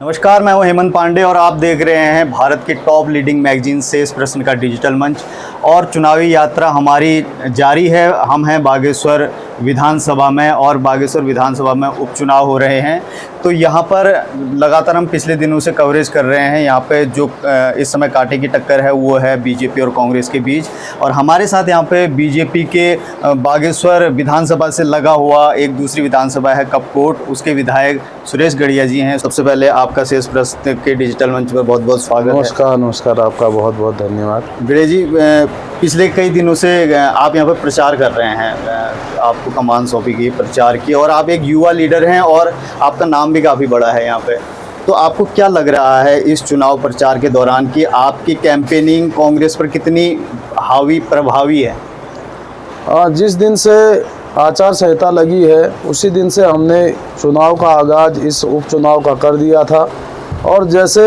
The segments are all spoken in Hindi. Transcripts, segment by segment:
नमस्कार, मैं हूं हेमंत पांडे और आप देख रहे हैं भारत की टॉप लीडिंग मैगजीन शेष प्रश्न का डिजिटल मंच। और चुनावी यात्रा हमारी जारी है। हम हैं बागेश्वर विधानसभा में और बागेश्वर विधानसभा में उपचुनाव हो रहे हैं। तो यहाँ पर लगातार हम पिछले दिनों से कवरेज कर रहे हैं। यहाँ पे जो इस समय कांटे की टक्कर है वो है बीजेपी और कांग्रेस के बीच। और हमारे साथ यहाँ पे बीजेपी के बागेश्वर विधानसभा से लगा हुआ एक दूसरी विधानसभा है कपकोट, उसके विधायक सुरेश गढ़िया जी हैं। सबसे पहले आपका शेष प्रश्न के डिजिटल मंच पर बहुत बहुत स्वागत है। नमस्कार, आपका बहुत बहुत धन्यवाद। गढ़िया जी, पिछले कई दिनों से आप यहाँ पर प्रचार कर रहे हैं, आपको कमान सौंपी गई प्रचार की, और आप एक युवा लीडर हैं और आपका नाम भी काफ़ी बड़ा है यहाँ पे। तो आपको क्या लग रहा है इस चुनाव प्रचार के दौरान कि आपकी कैंपेनिंग कांग्रेस पर कितनी हावी प्रभावी है? जिस दिन से आचार संहिता लगी है उसी दिन से हमने चुनाव का आगाज़ इस उपचुनाव का कर दिया था। और जैसे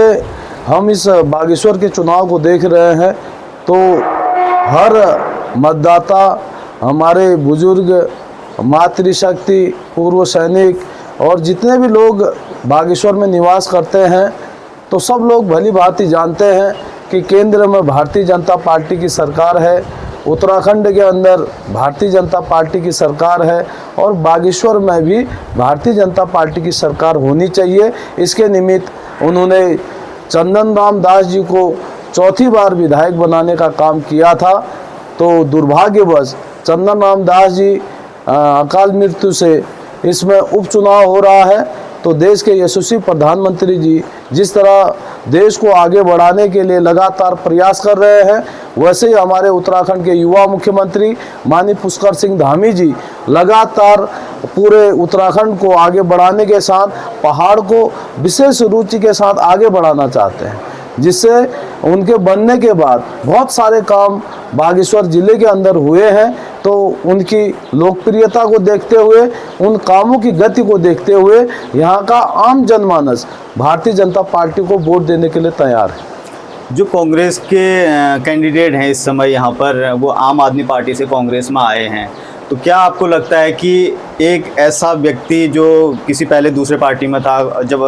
हम इस बागेश्वर के चुनाव को देख रहे हैं तो हर मतदाता, हमारे बुजुर्ग, मातृशक्ति, पूर्व सैनिक और जितने भी लोग बागेश्वर में निवास करते हैं तो सब लोग भली भांति जानते हैं कि केंद्र में भारतीय जनता पार्टी की सरकार है, उत्तराखंड के अंदर भारतीय जनता पार्टी की सरकार है और बागेश्वर में भी भारतीय जनता पार्टी की सरकार होनी चाहिए। इसके निमित्त उन्होंने चंदन राम दास जी को चौथी बार विधायक बनाने का काम किया था। तो दुर्भाग्यवश चंदन राम दास जी अकाल मृत्यु से इसमें उपचुनाव हो रहा है। तो देश के यशस्वी प्रधानमंत्री जी जिस तरह देश को आगे बढ़ाने के लिए लगातार प्रयास कर रहे हैं, वैसे ही हमारे उत्तराखंड के युवा मुख्यमंत्री माननीय पुष्कर सिंह धामी जी लगातार पूरे उत्तराखंड को आगे बढ़ाने के साथ पहाड़ को विशेष रुचि के साथ आगे बढ़ाना चाहते हैं, जिससे उनके बनने के बाद बहुत सारे काम बागेश्वर ज़िले के अंदर हुए हैं। तो उनकी लोकप्रियता को देखते हुए, उन कामों की गति को देखते हुए यहाँ का आम जनमानस भारतीय जनता पार्टी को वोट देने के लिए तैयार है। जो कांग्रेस के कैंडिडेट हैं इस समय यहाँ पर, वो आम आदमी पार्टी से कांग्रेस में आए हैं। तो क्या आपको लगता है कि एक ऐसा व्यक्ति जो किसी पहले दूसरे पार्टी में था, जब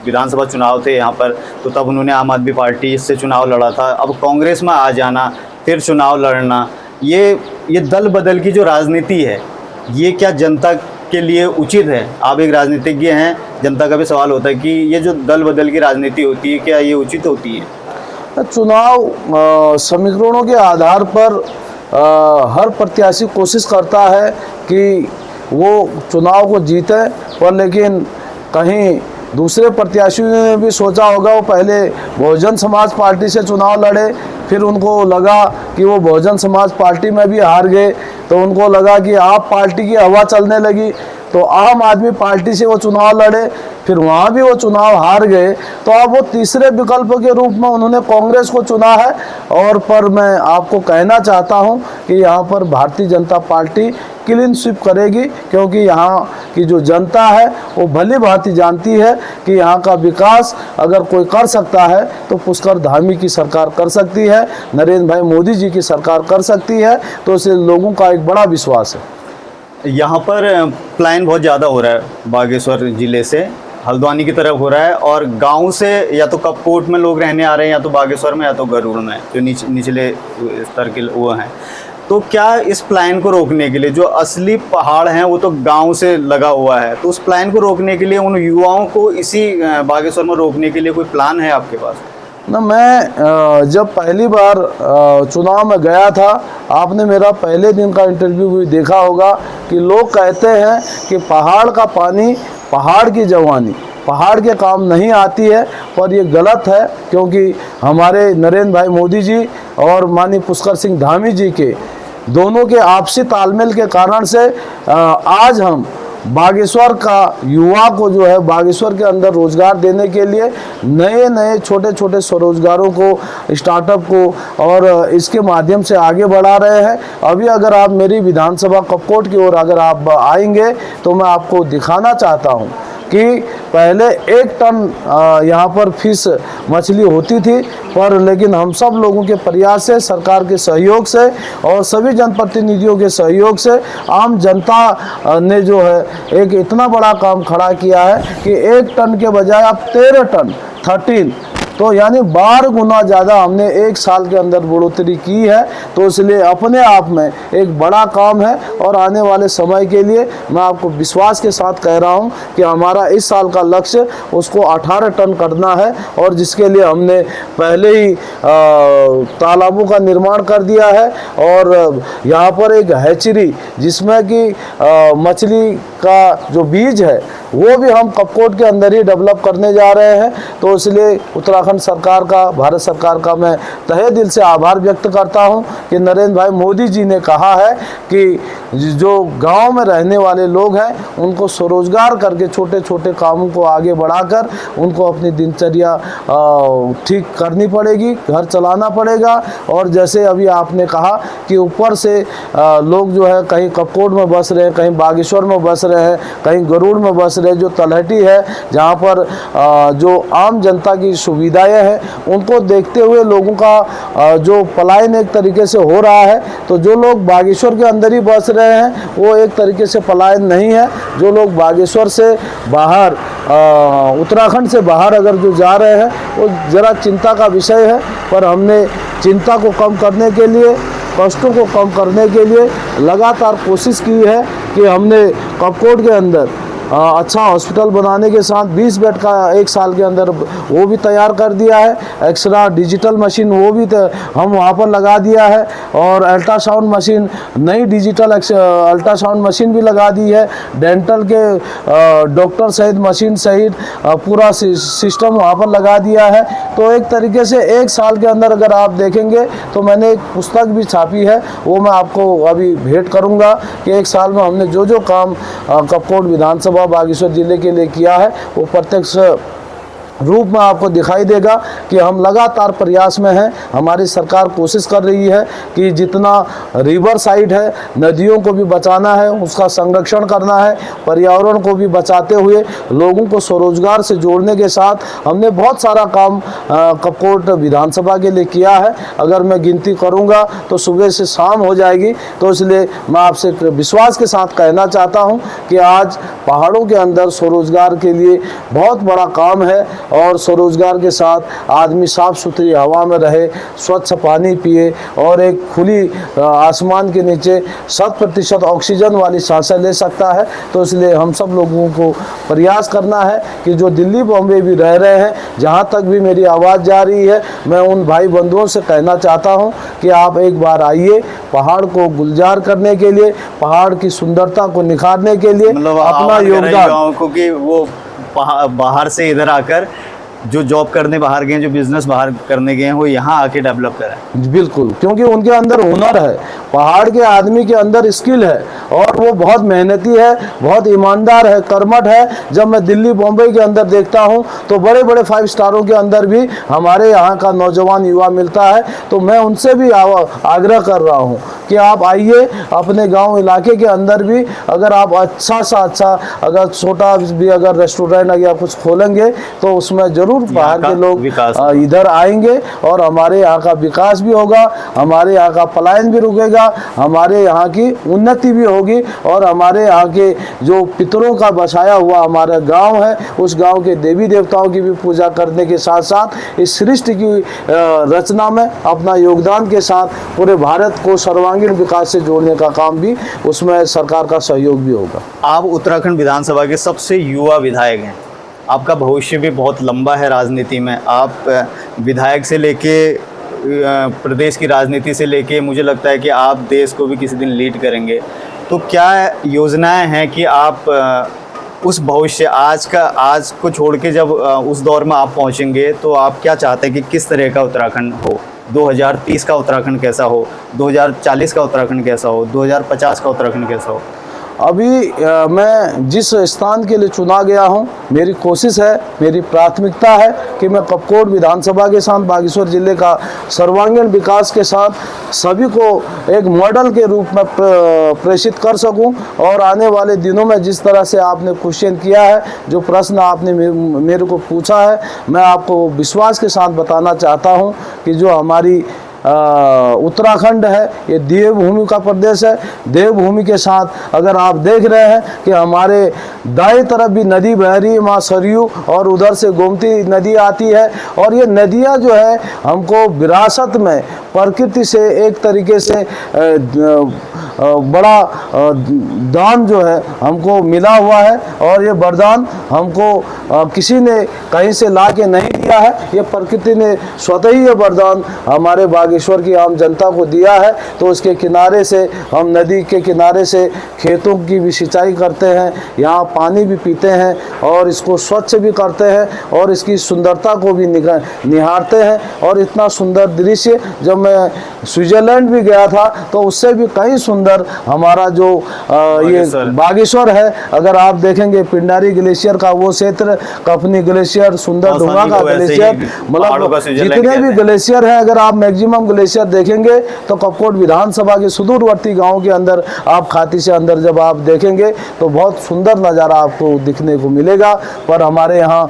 विधानसभा चुनाव थे यहाँ पर तो तब उन्होंने आम आदमी पार्टी से चुनाव लड़ा था, अब कांग्रेस में आ जाना, फिर चुनाव लड़ना, ये दल बदल की जो राजनीति है, ये क्या जनता के लिए उचित है? आप एक राजनीतिज्ञ हैं, जनता का भी सवाल होता है कि ये जो दल बदल की राजनीति होती है, क्या ये उचित होती है? चुनाव समीकरणों के आधार पर हर प्रत्याशी कोशिश करता है कि वो चुनाव को जीते, पर लेकिन कहीं दूसरे प्रत्याशियों ने भी सोचा होगा, वो पहले बहुजन समाज पार्टी से चुनाव लड़े, फिर उनको लगा कि वो बहुजन समाज पार्टी में भी हार गए, तो उनको लगा कि आप पार्टी की हवा चलने लगी, तो आम आदमी पार्टी से वो चुनाव लड़े, फिर वहाँ भी वो चुनाव हार गए। तो अब वो तीसरे विकल्प के रूप में उन्होंने कांग्रेस को चुना है। और पर मैं आपको कहना चाहता हूँ कि यहाँ पर Bharatiya Janata party clean sweep करेगी, क्योंकि यहाँ की जो जनता है वो भली भांति जानती है कि यहाँ का विकास अगर कोई कर सकता है तो पुष्कर धामी की सरकार कर सकती है, नरेंद्र भाई मोदी जी की सरकार कर सकती है। तो इसे लोगों का एक बड़ा विश्वास है। यहाँ पर प्लान बहुत ज़्यादा हो रहा है, बागेश्वर ज़िले से हल्द्वानी की तरफ हो रहा है, और गांव से या तो कपकोट में लोग रहने आ रहे हैं, या तो बागेश्वर में, या तो गरुड़ में, जो निचले स्तर के वो हैं। तो क्या इस प्लान को रोकने के लिए, जो असली पहाड़ हैं वो तो गांव से लगा हुआ है, तो उस प्लान को रोकने के लिए, उन युवाओं को इसी बागेश्वर में रोकने के लिए कोई प्लान है आपके पास? ना, मैं जब पहली बार चुनाव में गया था, आपने मेरा पहले दिन का इंटरव्यू भी देखा होगा कि लोग कहते हैं कि पहाड़ का पानी, पहाड़ की जवानी पहाड़ के काम नहीं आती है, पर ये गलत है। क्योंकि हमारे नरेंद्र भाई मोदी जी और माननीय पुष्कर सिंह धामी जी के दोनों के आपसी तालमेल के कारण से आज हम बागेश्वर का युवा को जो है बागेश्वर के अंदर रोजगार देने के लिए नए नए छोटे छोटे स्वरोजगारों को, स्टार्टअप को, और इसके माध्यम से आगे बढ़ा रहे हैं। अभी अगर आप मेरी विधानसभा कपकोट की ओर अगर आप आएंगे तो मैं आपको दिखाना चाहता हूं कि पहले 1 टन यहाँ पर फिश मछली होती थी, पर लेकिन हम सब लोगों के प्रयास से, सरकार के सहयोग से और सभी जनप्रतिनिधियों के सहयोग से आम जनता ने जो है एक इतना बड़ा काम खड़ा किया है कि 1 टन के बजाय अब 13 टन 13, तो यानी 12 गुना ज़्यादा हमने 1 साल के अंदर बढ़ोतरी की है। तो इसलिए अपने आप में एक बड़ा काम है और आने वाले समय के लिए मैं आपको विश्वास के साथ कह रहा हूं कि हमारा इस साल का लक्ष्य उसको 18 टन करना है, और जिसके लिए हमने पहले ही तालाबों का निर्माण कर दिया है और यहाँ पर एक हैचरी जिसमें कि मछली का जो बीज है वो भी हम कपकोट के अंदर ही डेवलप करने जा रहे हैं। तो इसलिए उत्तराखंड सरकार का, भारत सरकार का मैं तहे दिल से आभार व्यक्त करता हूं कि नरेंद्र भाई मोदी जी ने कहा है कि जो गांव में रहने वाले लोग हैं उनको स्वरोजगार करके छोटे छोटे कामों को आगे बढ़ाकर उनको अपनी दिनचर्या ठीक करनी पड़ेगी, घर चलाना पड़ेगा। और जैसे अभी आपने कहा कि ऊपर से लोग जो है कहीं कपकोट में बस रहे हैं, कहीं बागेश्वर में बस रहे हैं, कहीं गरुड़ में बस रहे, जो तलहटी है जहाँ पर जो आम जनता की सुविधाएं हैं उनको देखते हुए लोगों का जो पलायन एक तरीके से हो रहा है। तो जो लोग बागेश्वर के अंदर ही बस रहे हैं वो एक तरीके से पलायन नहीं है। जो लोग बागेश्वर से बाहर, उत्तराखंड से बाहर अगर जो जा रहे हैं वो ज़रा चिंता का विषय है, पर हमने चिंता को कम करने के लिए, कष्टों को कम करने के लिए लगातार कोशिश की है कि हमने कपकोट के अंदर अच्छा हॉस्पिटल बनाने के साथ 20 बेड का 1 साल के अंदर वो भी तैयार कर दिया है। एक्सरा डिजिटल मशीन वो भी हम वहाँ पर लगा दिया है, और अल्ट्रासाउंड मशीन, नई डिजिटल अल्ट्रासाउंड मशीन भी लगा दी है। डेंटल के डॉक्टर सहित मशीन सहित पूरा सिस्टम वहाँ पर लगा दिया है। तो एक तरीके से 1 साल के अंदर अगर आप देखेंगे तो मैंने एक पुस्तक भी छापी है, वो मैं आपको अभी भेंट करूँगा कि 1 साल में हमने जो जो काम कपकोट विधानसभा बागेश्वर जिले के लिए किया है वो प्रत्यक्ष रूप में आपको दिखाई देगा कि हम लगातार प्रयास में हैं। हमारी सरकार कोशिश कर रही है कि जितना रिवर साइड है, नदियों को भी बचाना है, उसका संरक्षण करना है, पर्यावरण को भी बचाते हुए लोगों को स्वरोजगार से जोड़ने के साथ हमने बहुत सारा काम कपकोट विधानसभा के लिए किया है। अगर मैं गिनती करूंगा तो सुबह से शाम हो जाएगी। तो इसलिए मैं आपसे विश्वास के साथ कहना चाहता हूं कि आज पहाड़ों के अंदर स्वरोजगार के लिए बहुत बड़ा काम है, और स्वरोजगार के साथ आदमी साफ़ सुथरी हवा में रहे, स्वच्छ पानी पिए और एक खुली आसमान के नीचे 100% ऑक्सीजन वाली सांसें ले सकता है। तो इसलिए हम सब लोगों को प्रयास करना है कि जो दिल्ली बॉम्बे भी रह रहे हैं, जहाँ तक भी मेरी आवाज़ जा रही है, मैं उन भाई बंधुओं से कहना चाहता हूँ कि आप एक बार आइए, पहाड़ को गुलजार करने के लिए, पहाड़ की सुंदरता को निखारने के लिए अपना योगदान, क्योंकि वो बाहर से इधर आकर जो जॉब करने बाहर गए, जो बिजनेस बाहर करने गए हैं, वो यहाँ आके डेवलप करें। बिल्कुल, क्योंकि उनके अंदर हुनर है, पहाड़ के आदमी के अंदर स्किल है और वो बहुत मेहनती है, बहुत ईमानदार है, कर्मठ है। जब मैं दिल्ली बॉम्बे के अंदर देखता हूँ तो बड़े बड़े 5 स्टारों के अंदर भी हमारे यहाँ का नौजवान युवा मिलता है। तो मैं उनसे भी आग्रह कर रहा हूँ कि आप आइए, अपने गाँव इलाके के अंदर भी अगर आप अच्छा सा अच्छा अगर छोटा भी अगर रेस्टोरेंट या कुछ खोलेंगे तो उसमें ज़रूर बाहर के लोग इधर आएंगे और हमारे यहाँ का विकास भी होगा, हमारे यहाँ का पलायन भी रुकेगा, हमारे यहाँ की उन्नति भी होगी, और हमारे यहाँ के जो पितरों का बसाया हुआ हमारा गांव है, उस गांव के देवी देवताओं की भी पूजा करने के साथ साथ इस सृष्टि की रचना में अपना योगदान के साथ पूरे भारत को सर्वांगीण विकास से जोड़ने का काम भी, उसमें सरकार का सहयोग भी होगा। आप उत्तराखंड विधानसभा के सबसे युवा विधायक हैं, आपका भविष्य भी बहुत लंबा है राजनीति में। आप विधायक से लेके प्रदेश की राजनीति से लेके मुझे लगता है कि आप देश को भी किसी दिन लीड करेंगे। तो क्या योजनाएं हैं कि आप उस भविष्य आज को छोड़ के जब उस दौर में आप पहुंचेंगे तो आप क्या चाहते हैं कि किस तरह का उत्तराखंड हो? 2030 का उत्तराखंड कैसा हो, 2040 का उत्तराखंड कैसा हो, 2050 का उत्तराखंड कैसा हो? अभी मैं जिस स्थान के लिए चुना गया हूं, मेरी कोशिश है, मेरी प्राथमिकता है कि मैं कपकोट विधानसभा के साथ बागेश्वर जिले का सर्वांगीण विकास के साथ सभी को एक मॉडल के रूप में प्रेषित कर सकूं। और आने वाले दिनों में जिस तरह से आपने क्वेश्चन किया है, जो प्रश्न आपने मेरे को पूछा है, मैं आपको विश्वास के साथ बताना चाहता हूं कि जो हमारी उत्तराखंड है, ये देवभूमि का प्रदेश है। देवभूमि के साथ अगर आप देख रहे हैं कि हमारे दाएं तरफ भी नदी बह रही है, माँ सरयू, और उधर से गोमती नदी आती है। और ये नदियाँ जो है हमको विरासत में प्रकृति से एक तरीके से बड़ा दान जो है हमको मिला हुआ है। और ये वरदान हमको किसी ने कहीं से ला के नहीं दिया है, ये प्रकृति ने स्वतः ही ये वरदान हमारे बागेश्वर की आम जनता को दिया है। तो उसके किनारे से, हम नदी के किनारे से खेतों की भी सिंचाई करते हैं, यहाँ पानी भी पीते हैं और इसको स्वच्छ भी करते हैं और इसकी सुंदरता को भी निहारते हैं। और इतना सुंदर दृश्य, जब मैं स्विट्जरलैंड भी गया था तो उससे भी कई सुंदर हमारा जो ये बागेश्वर है। अगर आप देखेंगे पिंडारी ग्लेशियर का वो क्षेत्र, कफनी ग्लेशियर, सुंदर ढूंगा का ग्लेशियर, मतलब जितने भी ग्लेशियर है, अगर आप मैक्सिमम ग्लेशियर देखेंगे तो कपकोट विधानसभा के सुदूरवर्ती गांव के अंदर, आप खाती से अंदर जब आप देखेंगे तो बहुत सुंदर नज़ारा आपको दिखने को मिलेगा। पर हमारे यहाँ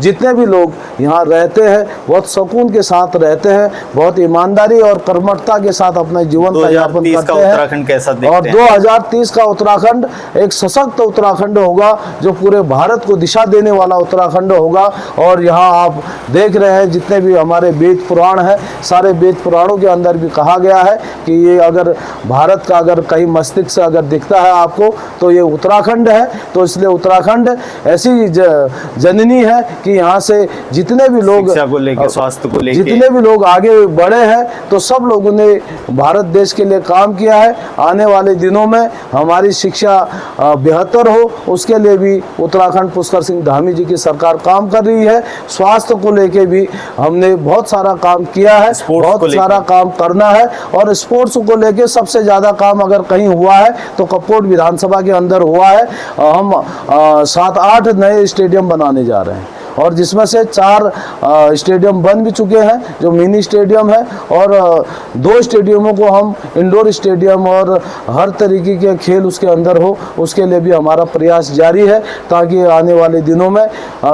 जितने भी लोग यहाँ रहते हैं बहुत सुकून के साथ रहते हैं, बहुत ईमानदारी और कर्मठता के साथ अपना जीवन का यापन करते हैं। उत्तराखंड कैसा दिखते और 2030 का उत्तराखंड एक सशक्त उत्तराखंड होगा, जो पूरे भारत को दिशा देने वाला उत्तराखंड होगा। और यहाँ आप देख रहे हैं जितने भी हमारे वेद पुराण है, सारे वेद पुराणों के अंदर भी कहा गया है कि ये अगर भारत का अगर कहीं मस्तिष्क से अगर दिखता है आपको तो ये उत्तराखंड है। तो इसलिए उत्तराखंड ऐसी जननी है कि यहाँ से जितने भी लोग शिक्षा को लेकर, स्वास्थ्य को लेकर, जितने भी लोग आगे बढ़े हैं, तो सब लोगों ने भारत देश के लिए काम किया है। आने वाले दिनों में हमारी शिक्षा बेहतर हो, उसके लिए भी उत्तराखंड पुष्कर सिंह धामी जी की सरकार काम कर रही है। स्वास्थ्य को लेके भी हमने बहुत सारा काम किया है, बहुत सारा काम करना है। और स्पोर्ट्स को लेके सबसे ज़्यादा काम अगर कहीं हुआ है तो कपकोट विधानसभा के अंदर हुआ है। हम 7-8 नए स्टेडियम बनाने जा रहे हैं और जिसमें से 4 स्टेडियम बन भी चुके हैं जो मिनी स्टेडियम है, और 2 स्टेडियमों को हम इंडोर स्टेडियम और हर तरीके के खेल उसके अंदर हो, उसके लिए भी हमारा प्रयास जारी है, ताकि आने वाले दिनों में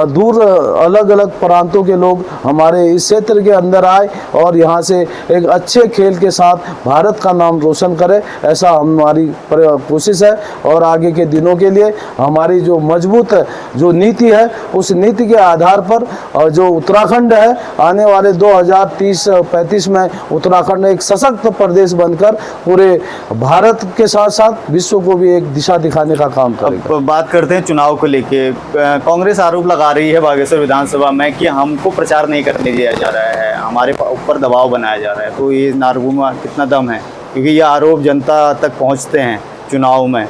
दूर अलग अलग प्रांतों के लोग हमारे इस क्षेत्र के अंदर आए और यहाँ से एक अच्छे खेल के साथ भारत का नाम रोशन करे। ऐसा हमारी कोशिश है। और आगे के दिनों के लिए हमारी जो मजबूत जो नीति है, उस नीति के आधार पर और जो उत्तराखंड है, आने वाले 2030-35 में उत्तराखंड एक सशक्त प्रदेश बनकर पूरे भारत के साथ साथ विश्व को भी एक दिशा दिखाने का काम करेगा। अब बात करते हैं चुनाव को लेके। कांग्रेस आरोप लगा रही है बागेश्वर विधानसभा में कि हमको प्रचार नहीं करने दिया जा रहा है, हमारे ऊपर दबाव बनाया जा रहा है। तो ये नार्गुम में कितना दम है, क्योंकि ये आरोप जनता तक पहुँचते हैं चुनाव में?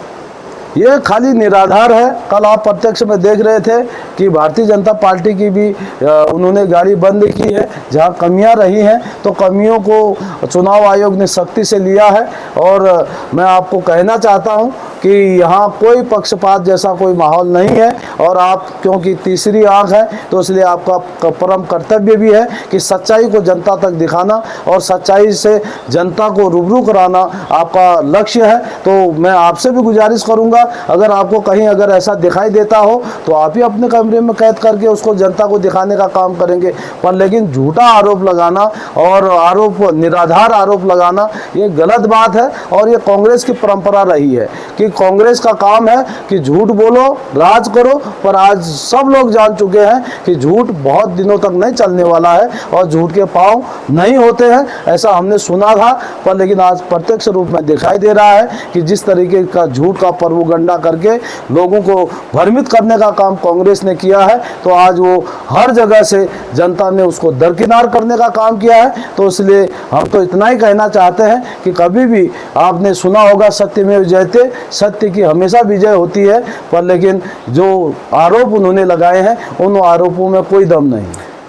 ये खाली निराधार है। कल आप प्रत्यक्ष में देख रहे थे कि भारतीय जनता पार्टी की भी उन्होंने गाड़ी बंद की है। जहां कमियां रही हैं तो कमियों को चुनाव आयोग ने सख्ती से लिया है। और मैं आपको कहना चाहता हूं कि यहाँ कोई पक्षपात जैसा कोई माहौल नहीं है। और आप क्योंकि तीसरी आंख है तो इसलिए आपका परम कर्तव्य भी है कि सच्चाई को जनता तक दिखाना और सच्चाई से जनता को रूबरू कराना आपका लक्ष्य है। तो मैं आपसे भी गुजारिश करूँगा, अगर आपको कहीं अगर ऐसा दिखाई देता हो तो आप ही अपने कमरे में कैद करके उसको जनता को दिखाने का काम करेंगे। पर लेकिन झूठा आरोप लगाना और निराधार आरोप लगाना ये गलत बात है। और ये कांग्रेस की परंपरा रही है कि कांग्रेस का काम है कि झूठ बोलो, राज करो। पर आज सब लोग जान चुके हैं कि झूठ बहुत दिनों तक नहीं चलने वाला है और झूठ के पांव नहीं होते हैं। ऐसा हमने सुना था, पर लेकिन आज प्रत्यक्ष रूप में दिखाई दे रहा है कि जिस तरीके का झूठ का प्रोपेगेंडा करके लोगों को भ्रमित करने का काम कांग्रेस ने किया है, तो आज वो हर जगह से जनता ने उसको दरकिनार करने का काम किया है। तो इसलिए हम तो इतना ही कहना चाहते हैं कि कभी भी आपने सुना होगा सत्यमेव जयते, सत्य की हमेशा विजय होती है। पर लेकिन जो आरोप उन्होंने लगाए हैं उन आरोपों में कोई दम नहीं।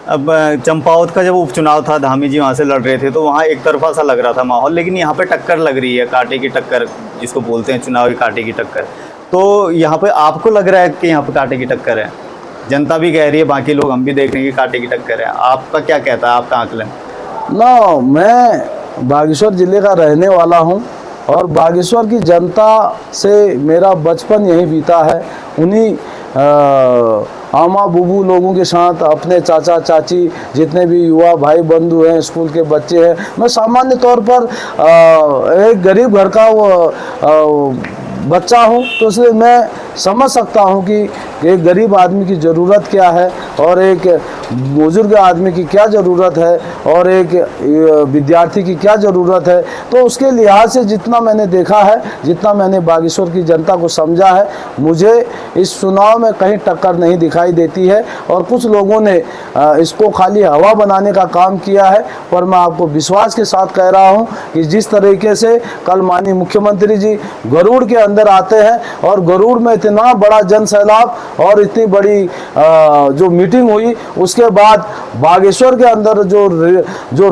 अब चंपावत का जब उपचुनाव था, धामी जी वहाँ से लड़ रहे थे, तो वहाँ एक तरफा सा लग रहा था माहौल, लेकिन यहाँ पे टक्कर लग रही है, कांटे की टक्कर जिसको बोलते हैं, चुनावी कांटे की टक्कर। तो यहाँ पे आपको लग रहा है कि यहाँ पे कांटे की टक्कर है? जनता भी कह रही है, बाकी लोग हम भी देख रहे हैं कि कांटे की टक्कर है। आपका क्या कहता है, आपका आकलन? ना, मैं बागेश्वर ज़िले का रहने वाला हूँ और बागेश्वर की जनता से मेरा बचपन यहीं बीता है। उन्हीं आमा बुबू लोगों के साथ, अपने चाचा चाची, जितने भी युवा भाई बंधु हैं, स्कूल के बच्चे हैं, मैं सामान्य तौर पर एक गरीब घर का बच्चा हूँ, तो इसलिए मैं समझ सकता हूँ कि एक गरीब आदमी की ज़रूरत क्या है और एक बुजुर्ग आदमी की क्या ज़रूरत है और एक विद्यार्थी की क्या ज़रूरत है। तो उसके लिहाज से जितना मैंने देखा है, जितना मैंने बागेश्वर की जनता को समझा है, मुझे इस चुनाव में कहीं टक्कर नहीं दिखाई देती है। और कुछ लोगों ने इसको खाली हवा बनाने का काम किया है, पर मैं आपको विश्वास के साथ कह रहा हूँ कि जिस तरीके से कल माननीय मुख्यमंत्री जी गरुड़ के अंदर आते हैं और गरुड़ में इतना बड़ा जन सैलाब और इतनी बड़ी जो मीटिंग हुई, उसके बाद बागेश्वर के अंदर जो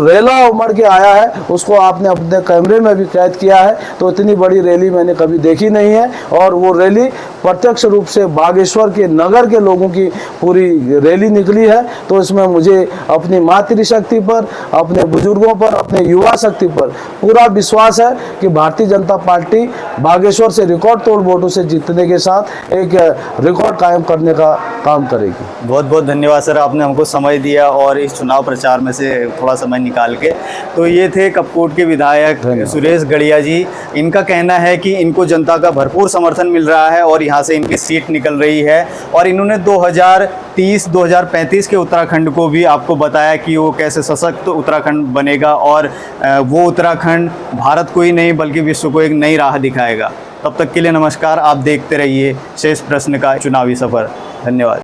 रेला उमड़ के आया है, उसको आपने अपने कैमरे में भी कैद किया है। तो इतनी बड़ी रैली मैंने कभी देखी नहीं है और वो रैली प्रत्यक्ष रूप से बागेश्वर के नगर के लोगों की पूरी रैली निकली है। तो इसमें मुझे अपनी मातृशक्ति पर, अपने बुजुर्गों पर, अपने युवा शक्ति पर पूरा विश्वास है कि भारतीय जनता पार्टी बागेश्वर से रिकॉर्ड तोड़ वोटों से जीतने के साथ एक रिकॉर्ड कायम करने का काम करेगी। बहुत बहुत धन्यवाद सर, आपने हमको समय दिया और इस चुनाव प्रचार में से थोड़ा समय निकाल के। तो ये थे कपकोट के विधायक सुरेश गड़िया जी। इनका कहना है कि इनको जनता का भरपूर समर्थन मिल रहा है और यहाँ से इनकी सीट निकल रही है। और इन्होंने 2030-2035 के उत्तराखंड को भी आपको बताया कि वो कैसे सशक्त उत्तराखंड बनेगा और वो उत्तराखंड भारत को ही नहीं बल्कि विश्व को एक नई राह दिखाएगा। तब तक के लिए नमस्कार। आप देखते रहिए शेष प्रश्न का चुनावी सफ़र। धन्यवाद।